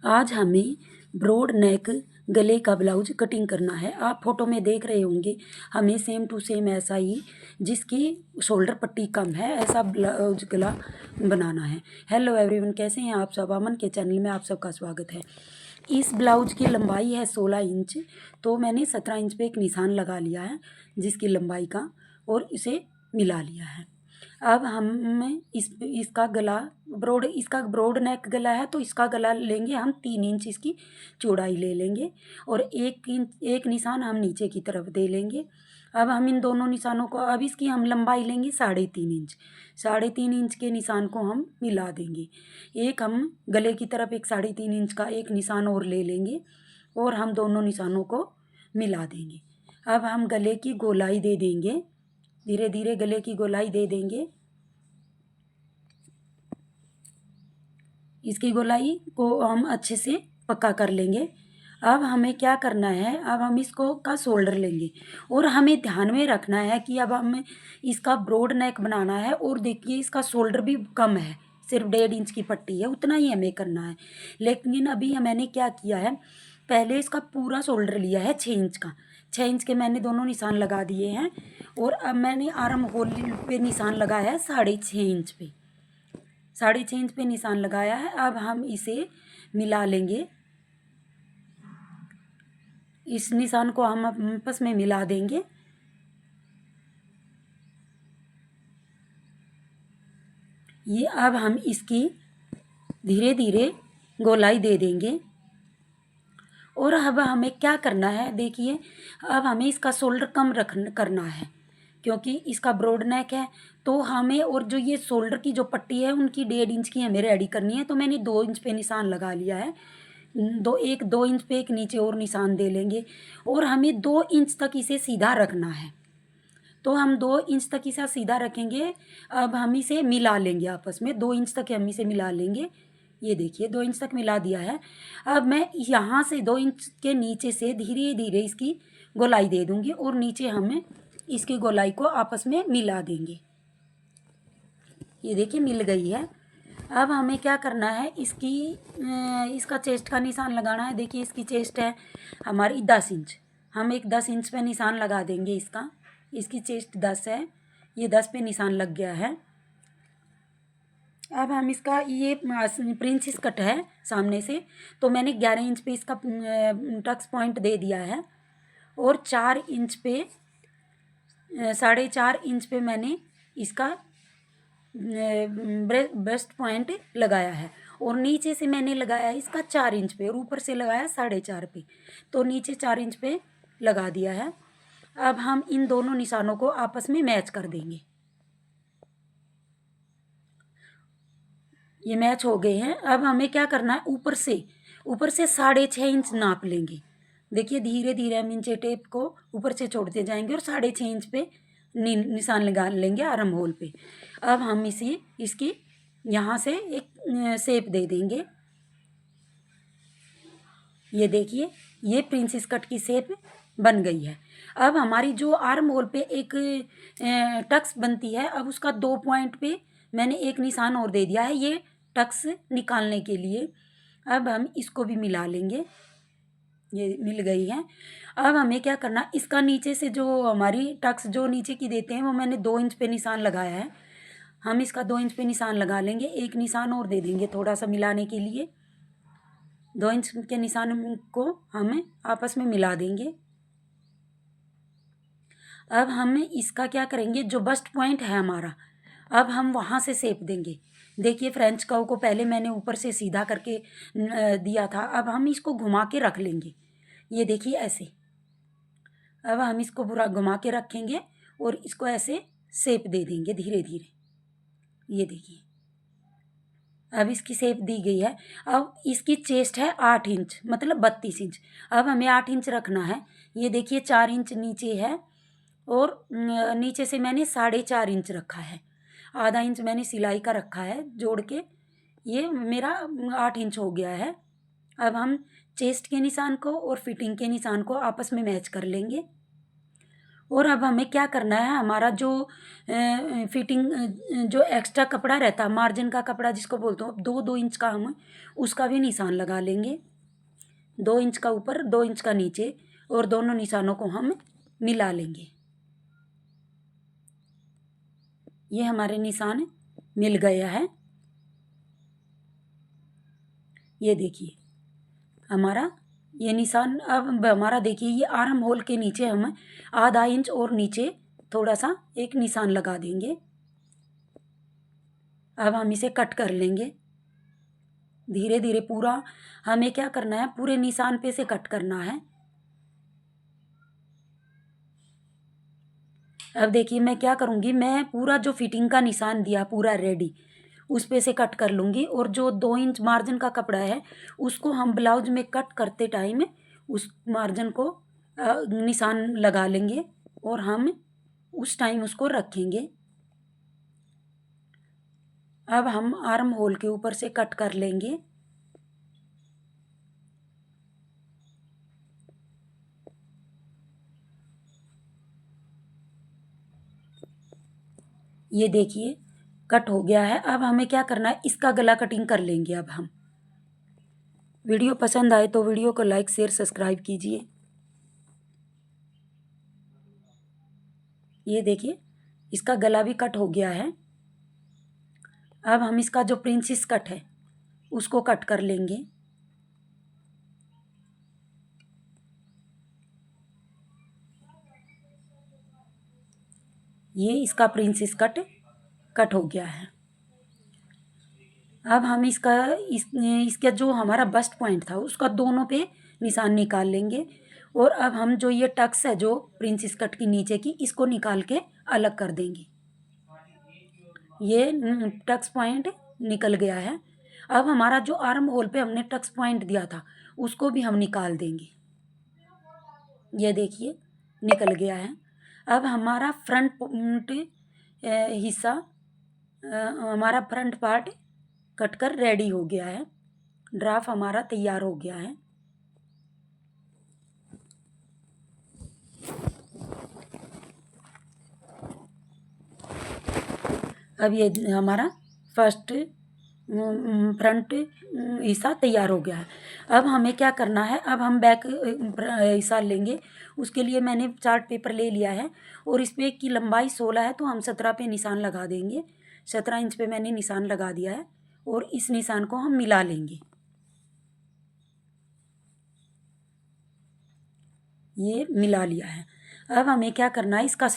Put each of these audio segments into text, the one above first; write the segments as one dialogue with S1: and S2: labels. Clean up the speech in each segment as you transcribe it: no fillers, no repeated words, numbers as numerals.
S1: आज हमें ब्रॉड नेक गले का ब्लाउज कटिंग करना है। आप फोटो में देख रहे होंगे हमें सेम टू सेम ऐसा ही, जिसकी शोल्डर पट्टी कम है, ऐसा ब्लाउज गला बनाना है। हेलो एवरीवन, कैसे हैं आप सब? अमन के चैनल में आप सबका स्वागत है। इस ब्लाउज की लंबाई है 16 इंच, तो मैंने 17 इंच पे एक निशान लगा लिया है जिसकी लंबाई का, और इसे मिला लिया है। अब हम इसका गला इसका ब्रॉड नेक गला है, तो इसका गला लेंगे हम 3 इंच इसकी चौड़ाई ले लेंगे, और 1 इंच एक निशान हम नीचे की तरफ दे लेंगे। अब हम इन दोनों निशानों को, अब इसकी हम लंबाई लेंगे 3.5 इंच। 3.5 इंच के निशान को हम मिला देंगे। एक हम गले की तरफ एक 3.5 इंच का एक निशान और ले लेंगे, और हम दोनों निशानों को मिला देंगे। अब हम गले की गोलाई दे देंगे, धीरे धीरे गले की गोलाई दे देंगे। इसकी गोलाई को हम अच्छे से पक्का कर लेंगे। अब हमें क्या करना है, अब हम इसको का शोल्डर लेंगे, और हमें ध्यान में रखना है कि अब हमें इसका ब्रॉड नेक बनाना है। और देखिए इसका शोल्डर भी कम है, सिर्फ 1.5 इंच की पट्टी है, उतना ही हमें करना है। लेकिन अभी मैंने क्या किया है, पहले इसका पूरा शोल्डर लिया है 6 इंच का। 6 इंच के मैंने दोनों निशान लगा दिए हैं, और अब मैंने आर्म होल पे निशान लगाया है 6.5 इंच पे। 6.5 इंच पे निशान लगाया है। अब हम इसे मिला लेंगे, इस निशान को हम आपस में मिला देंगे। ये अब हम इसकी धीरे धीरे गोलाई दे देंगे। और अब हमें क्या करना है, देखिए अब हमें इसका शोल्डर कम करना है, क्योंकि इसका ब्रॉड नेक है। तो हमें, और जो ये शोल्डर की जो पट्टी है उनकी 1.5 इंच की हमें रेडी करनी है। तो मैंने 2 इंच पे निशान लगा लिया है। 2 इंच पे एक नीचे और निशान दे लेंगे, और हमें 2 इंच तक इसे सीधा रखना है। तो हम 2 इंच तक इसे सीधा रखेंगे। अब हम इसे मिला लेंगे आपस में, 2 इंच तक हम इसे मिला लेंगे। ये देखिए 2 इंच तक मिला दिया है। अब मैं यहाँ से 2 इंच के नीचे से धीरे धीरे इसकी गोलाई दे दूँगी, और नीचे हमें इसकी गोलाई को आपस में मिला देंगे। ये देखिए मिल गई है। अब हमें क्या करना है, इसका चेस्ट का निशान लगाना है। देखिए इसकी चेस्ट है हमारी 10 इंच, हम एक 10 इंच पे निशान लगा देंगे इसका। इसकी चेस्ट 10 है, ये 10 पे निशान लग गया है। अब हम इसका, ये प्रिंसेस कट है सामने से, तो मैंने 11 इंच पे इसका टक्स पॉइंट दे दिया है, और 4 इंच पे 4.5 इंच पे मैंने इसका ब्रेस्ट पॉइंट लगाया है। और नीचे से मैंने लगाया है इसका 4 इंच पे, और ऊपर से लगाया 4.5 पे, तो नीचे 4 इंच पे लगा दिया है। अब हम इन दोनों निशानों को आपस में मैच कर देंगे। ये मैच हो गए हैं। अब हमें क्या करना है, ऊपर से 6.5 इंच नाप लेंगे। देखिए धीरे धीरे हम इंचे टेप को ऊपर से छोड़ते जाएंगे, और 6.5 इंच पे निशान लगा लेंगे आर्म होल पे। अब हम इसकी यहाँ से एक शेप दे देंगे। ये देखिए ये प्रिंसेस कट की शेप बन गई है। अब हमारी जो आर्म होल पे एक टक्स बनती है, अब उसका 2 पॉइंट पे मैंने एक निशान और दे दिया है, ये टक्स निकालने के लिए। अब हम इसको भी मिला लेंगे, ये मिल गई है। अब हमें क्या करना, इसका नीचे से जो हमारी टक्स जो नीचे की देते हैं, वो मैंने 2 इंच पे निशान लगाया है। हम इसका 2 इंच पे निशान लगा लेंगे, एक निशान और दे देंगे थोड़ा सा मिलाने के लिए। 2 इंच के निशान को हम आपस में मिला देंगे। अब हम इसका क्या करेंगे, जो बस्ट पॉइंट है हमारा, अब हम वहाँ से शेप देंगे। देखिए फ्रेंच कर्व को पहले मैंने ऊपर से सीधा करके दिया था, अब हम इसको घुमा के रख लेंगे। ये देखिए ऐसे, अब हम इसको पूरा घुमा के रखेंगे, और इसको ऐसे शेप दे देंगे धीरे धीरे। ये देखिए अब इसकी शेप दी गई है। अब इसकी चेस्ट है 8 इंच, मतलब 32 इंच। अब हमें 8 इंच रखना है। ये देखिए 4 इंच नीचे है, और नीचे से मैंने 4.5 इंच रखा है। आधा इंच मैंने सिलाई का रखा है जोड़ के, ये मेरा 8 इंच हो गया है। अब हम चेस्ट के निशान को और फिटिंग के निशान को आपस में मैच कर लेंगे, और अब हमें क्या करना है, हमारा जो फिटिंग जो एक्स्ट्रा कपड़ा रहता है, मार्जिन का कपड़ा जिसको बोलते हो, अब 2-2 इंच का हम उसका भी निशान लगा लेंगे। 2 इंच का ऊपर, 2 इंच का नीचे, और दोनों निशानों को हम मिला लेंगे। ये हमारे निशान मिल गया है। ये देखिए हमारा ये निशान। अब हमारा देखिए ये आर्म होल के नीचे हम आधा इंच और नीचे थोड़ा सा एक निशान लगा देंगे। अब हम इसे कट कर लेंगे धीरे धीरे। पूरा हमें क्या करना है, पूरे निशान पे से कट करना है। अब देखिए मैं क्या करूँगी, मैं पूरा जो फिटिंग का निशान दिया पूरा रेडी, उस पे से कट कर लूँगी। और जो 2 इंच मार्जिन का कपड़ा है उसको हम ब्लाउज में कट करते टाइम उस मार्जिन को निशान लगा लेंगे और हम उस टाइम उसको रखेंगे। अब हम आर्म होल के ऊपर से कट कर लेंगे। ये देखिए कट हो गया है। अब हमें क्या करना है, इसका गला कटिंग कर लेंगे। अब हम वीडियो पसंद आए तो वीडियो को लाइक शेयर सब्सक्राइब कीजिए। ये देखिए इसका गला भी कट हो गया है। अब हम इसका जो प्रिंसेस कट है उसको कट कर लेंगे। ये इसका प्रिंसेस कट कट हो गया है। अब हम इसका जो हमारा बस्ट पॉइंट था उसका दोनों पे निशान निकाल लेंगे। और अब हम जो ये टक्स है जो प्रिंसेस कट की नीचे की, इसको निकाल के अलग कर देंगे। ये टक्स पॉइंट निकल गया है। अब हमारा जो आर्म होल पे हमने टक्स पॉइंट दिया था उसको भी हम निकाल देंगे। ये देखिए निकल गया है। अब हमारा फ्रंट हिस्सा, हमारा फ्रंट पार्ट कट कर रेडी हो गया है। ड्राफ्ट हमारा तैयार हो गया है। अब ये हमारा फर्स्ट फ्रंट हिस्सा तैयार हो गया है। अब हमें क्या करना है, अब हम बैक हिस्सा लेंगे। उसके लिए मैंने चार्ट पेपर ले लिया है और इस पे की लंबाई 16 है तो हम 17 पे निशान लगा देंगे। 17 इंच पे मैंने निशान लगा दिया है और इस निशान को हम मिला लेंगे। ये मिला लिया है। अब हमें क्या करना है, इसका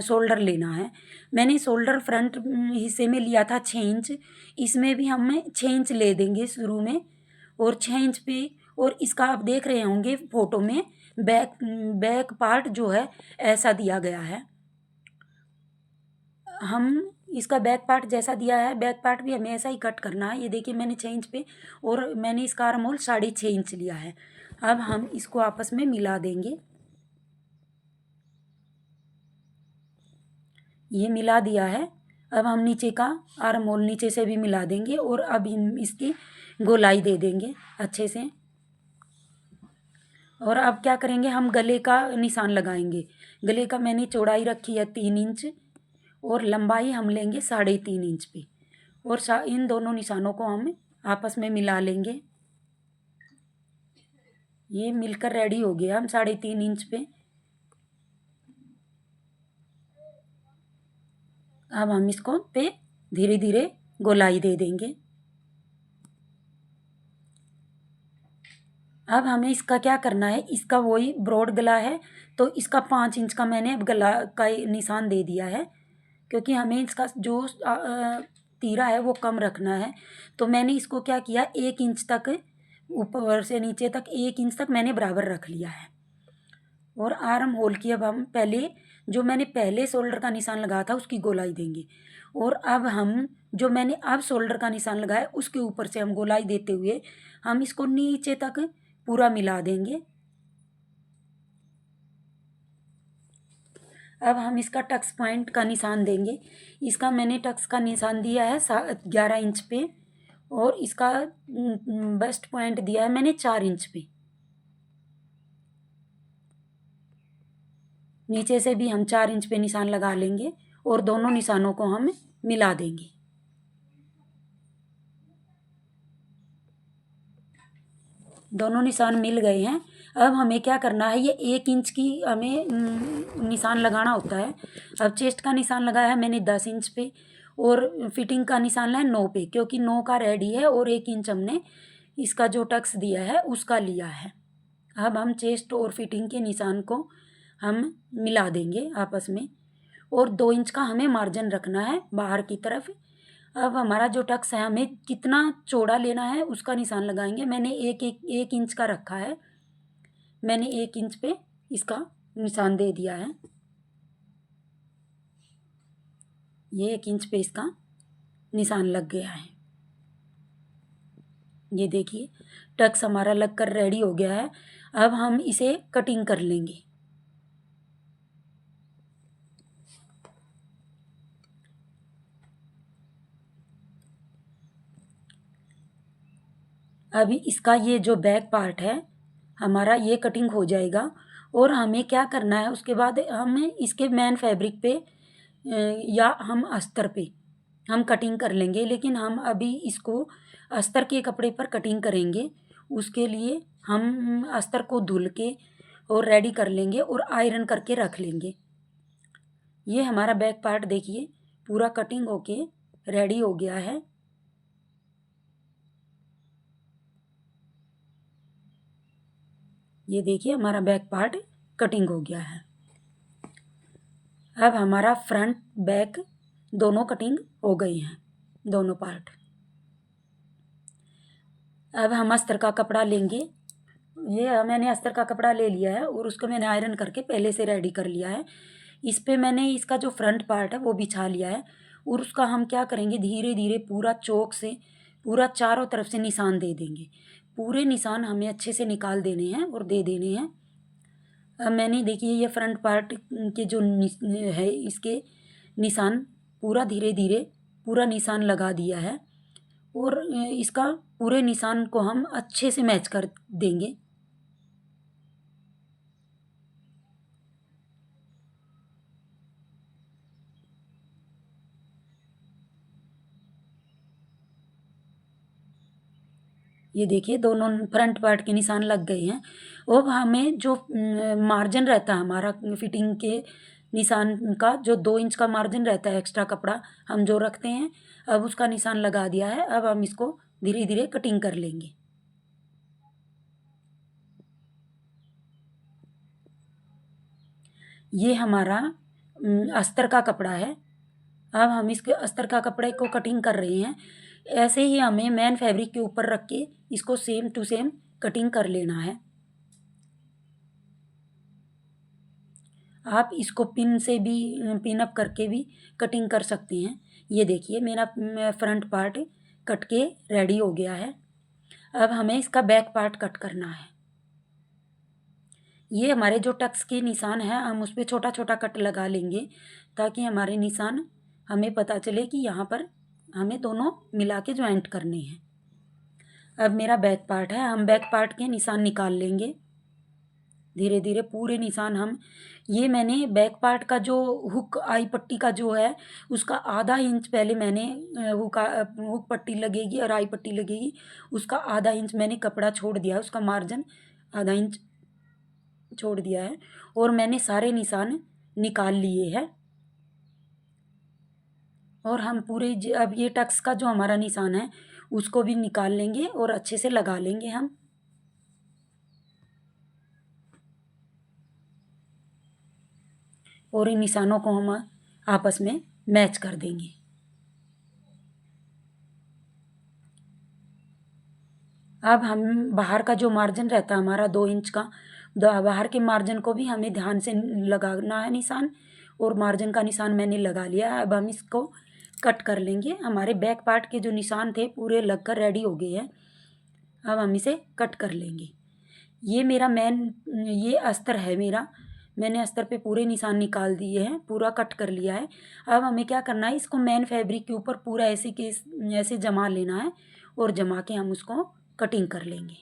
S1: शोल्डर लेना है। मैंने शोल्डर फ्रंट हिस्से में लिया था 6 इंच। इसमें भी हम 6 इंच ले देंगे शुरू में। और 6 इंच पे, और इसका आप देख रहे होंगे फोटो में बैक बैक पार्ट जो है ऐसा दिया गया है। हम इसका बैक पार्ट जैसा दिया है, बैक पार्ट भी हमें ऐसा ही कट करना है। ये देखिए मैंने 6 इंच पे, और मैंने इसका आर्म होल 6.5 इंच लिया है। अब हम इसको आपस में मिला देंगे। ये मिला दिया है। अब हम नीचे का आर्म होल नीचे से भी मिला देंगे और अब हम इसकी गोलाई दे देंगे अच्छे से। और अब क्या करेंगे, हम गले का निशान लगाएंगे। गले का मैंने चौड़ाई रखी है 3 इंच और लंबाई हम लेंगे 3.5 इंच पे। और इन दोनों निशानों को हम आपस में मिला लेंगे। ये मिलकर रेडी हो गया हम 3.5 इंच पे। अब हम इसको पे धीरे धीरे गोलाई दे देंगे। अब हमें इसका क्या करना है, इसका वही ब्रॉड गला है तो इसका 5 इंच का मैंने अब गला का निशान दे दिया है। क्योंकि हमें इसका जो तीरा है वो कम रखना है, तो मैंने इसको क्या किया, 1 इंच तक ऊपर से नीचे तक 1 इंच तक मैंने बराबर रख लिया है। और आर्म होल की अब हम पहले जो मैंने पहले शोल्डर का निशान लगाया था उसकी गोलाई देंगे। और अब हम जो मैंने अब शोल्डर का निशान लगाया उसके ऊपर से हम गोलाई देते हुए हम इसको नीचे तक पूरा मिला देंगे। अब हम इसका टक्स पॉइंट का निशान देंगे। इसका मैंने टक्स का निशान दिया है 11 इंच पे, और इसका बेस्ट पॉइंट दिया है मैंने 4 इंच पे। नीचे से भी हम 4 इंच पे निशान लगा लेंगे और दोनों निशानों को हम मिला देंगे। दोनों निशान मिल गए हैं। अब हमें क्या करना है, ये 1 इंच की हमें निशान लगाना होता है। अब चेस्ट का निशान लगाया है मैंने 10 इंच पे और फिटिंग का निशान है 9 पे, क्योंकि 9 का रेडी है और 1 इंच हमने इसका जो टक्स दिया है उसका लिया है। अब हम चेस्ट और फिटिंग के निशान को हम मिला देंगे आपस में और 2 इंच का हमें मार्जिन रखना है बाहर की तरफ। अब हमारा जो टक्स है हमें कितना चौड़ा लेना है उसका निशान लगाएंगे। मैंने एक इंच का रखा है, मैंने 1 इंच पे इसका निशान दे दिया है। ये 1 इंच पे इसका निशान लग गया है। ये देखिए टक्स हमारा लग कर रेडी हो गया है। अब हम इसे कटिंग कर लेंगे। अभी इसका ये जो बैक पार्ट है हमारा ये कटिंग हो जाएगा और हमें क्या करना है उसके बाद हमें इसके मेन फैब्रिक पे या हम अस्तर पे हम कटिंग कर लेंगे, लेकिन हम अभी इसको अस्तर के कपड़े पर कटिंग करेंगे। उसके लिए हम अस्तर को धुल के और रेडी कर लेंगे और आयरन करके रख लेंगे। ये हमारा बैक पार्ट देखिए पूरा कटिंग होके रेडी हो गया है। ये देखिए हमारा बैक पार्ट कटिंग हो गया है। अब हमारा फ्रंट बैक दोनों कटिंग हो गई हैं, दोनों पार्ट। अब हम अस्तर का कपड़ा लेंगे। ये मैंने अस्तर का कपड़ा ले लिया है और उसको मैंने आयरन करके पहले से रेडी कर लिया है। इस पे मैंने इसका जो फ्रंट पार्ट है वो बिछा लिया है और उसका हम क्या करेंगे, धीरे धीरे पूरा चौक से पूरा चारों तरफ से निशान दे देंगे। पूरे निशान हमें अच्छे से निकाल देने हैं और दे देने हैं। अब मैंने देखिए ये फ्रंट पार्ट के जो है इसके निशान पूरा धीरे धीरे पूरा निशान लगा दिया है और इसका पूरे निशान को हम अच्छे से मैच कर देंगे। ये देखिए दोनों फ्रंट पार्ट के निशान लग गए हैं। अब हमें जो मार्जिन रहता है हमारा फिटिंग के निशान का, जो 2 इंच का मार्जिन रहता है एक्स्ट्रा कपड़ा हम जो रखते हैं, अब उसका निशान लगा दिया है। अब हम इसको धीरे धीरे कटिंग कर लेंगे। ये हमारा अस्तर का कपड़ा है। अब हम इसके अस्तर का कपड़े को कटिंग कर रहे हैं। ऐसे ही हमें मेन फैब्रिक के ऊपर रख के इसको सेम टू सेम कटिंग कर लेना है। आप इसको पिन से भी पिन अप करके भी कटिंग कर सकते हैं। ये देखिए मेरा फ्रंट पार्ट कट के रेडी हो गया है। अब हमें इसका बैक पार्ट कट करना है। ये हमारे जो टक्स के निशान हैं हम उस पर छोटा छोटा कट लगा लेंगे ताकि हमारे निशान हमें पता चले कि यहाँ पर हमें दोनों मिला के ज्वाइंट करने हैं। अब मेरा बैक पार्ट है, हम बैक पार्ट के निशान निकाल लेंगे धीरे धीरे पूरे निशान हम। ये मैंने बैक पार्ट का जो हुक आई पट्टी का जो है उसका आधा इंच पहले मैंने हुक पट्टी लगेगी और आई पट्टी लगेगी, उसका आधा इंच मैंने कपड़ा छोड़ दिया है, उसका मार्जिन आधा इंच छोड़ दिया है और मैंने सारे निशान निकाल लिए हैं। और हम पूरे अब ये टक्स का जो हमारा निशान है उसको भी निकाल लेंगे और अच्छे से लगा लेंगे हम। और इन निशानों को हम आपस में मैच कर देंगे। अब हम बाहर का जो मार्जिन रहता है हमारा 2 इंच का, बाहर के मार्जिन को भी हमें ध्यान से लगाना है निशान और मार्जिन का निशान मैंने लगा लिया है। अब हम इसको कट कर लेंगे। हमारे बैक पार्ट के जो निशान थे पूरे लग कर रेडी हो गए हैं। अब हम इसे कट कर लेंगे। ये मेरा ये अस्तर है मेरा, मैंने अस्तर पे पूरे निशान निकाल दिए हैं, पूरा कट कर लिया है। अब हमें क्या करना है, इसको मेन फैब्रिक के ऊपर पूरा ऐसे जमा लेना है और जमा के हम उसको कटिंग कर लेंगे।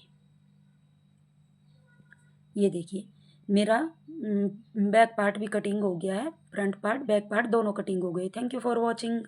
S1: ये देखिए मेरा बैक पार्ट भी कटिंग हो गया है, फ्रंट पार्ट बैक पार्ट दोनों कटिंग हो गए। Thank you for watching.